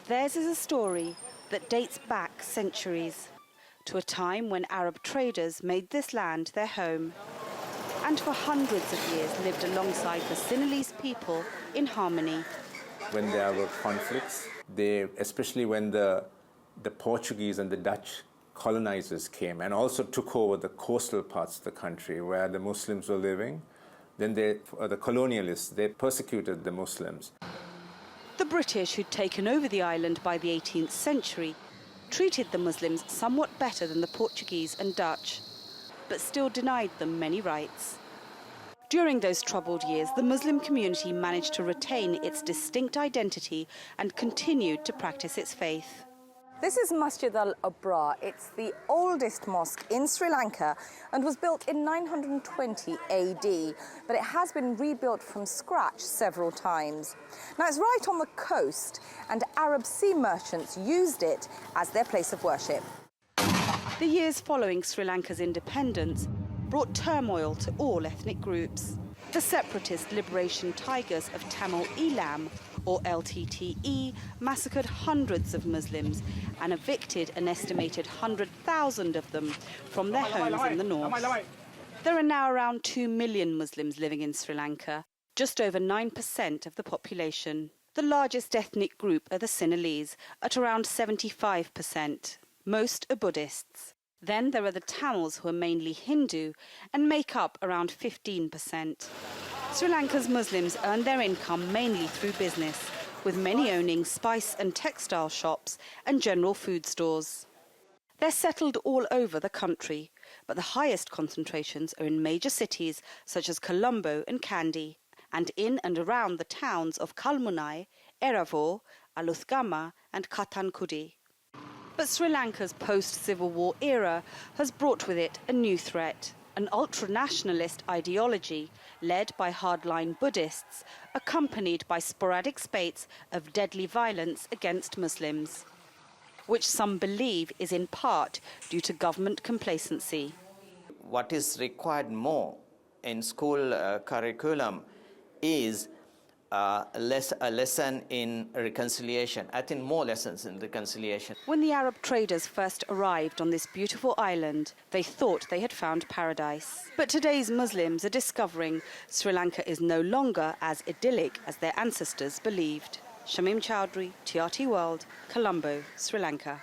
Theirs is a story that dates back centuries, to a time when Arab traders made this land their home, and for hundreds of years lived alongside the Sinhalese people in harmony. When there were conflicts, especially when the Portuguese and the Dutch colonizers came and also took over the coastal parts of the country where the Muslims were living, then the colonialists, they persecuted the Muslims. The British, who'd taken over the island by the 18th century, treated the Muslims somewhat better than the Portuguese and Dutch, but still denied them many rights. During those troubled years, the Muslim community managed to retain its distinct identity and continued to practice its faith. This is Masjid al-Abrar. It's the oldest mosque in Sri Lanka and was built in 920 AD, but it has been rebuilt from scratch several times. Now, it's right on the coast, and Arab sea merchants used it as their place of worship. The years following Sri Lanka's independence brought turmoil to all ethnic groups. The separatist liberation tigers of Tamil Eelam, or LTTE, massacred hundreds of Muslims and evicted an estimated 100,000 of them from their homes in the north. There are now around 2 million Muslims living in Sri Lanka, just over 9% of the population. The largest ethnic group are the Sinhalese, at around 75%. Most are Buddhists. Then there are the Tamils, who are mainly Hindu and make up around 15%. Sri Lanka's Muslims earn their income mainly through business, with many owning spice and textile shops and general food stores. They're settled all over the country, but the highest concentrations are in major cities such as Colombo and Kandy, and in and around the towns of Kalmunai, Eravor, Aluthgama and Katankudi. But Sri Lanka's post-Civil War era has brought with it a new threat, an ultra-nationalist ideology led by hardline Buddhists, accompanied by sporadic spates of deadly violence against Muslims, which some believe is in part due to government complacency. What is required more in school curriculum is a lesson in reconciliation. I think more lessons in reconciliation. When the Arab traders first arrived on this beautiful island, they thought they had found paradise. But today's Muslims are discovering Sri Lanka is no longer as idyllic as their ancestors believed. Shamim Chowdhury, TRT World, Colombo, Sri Lanka.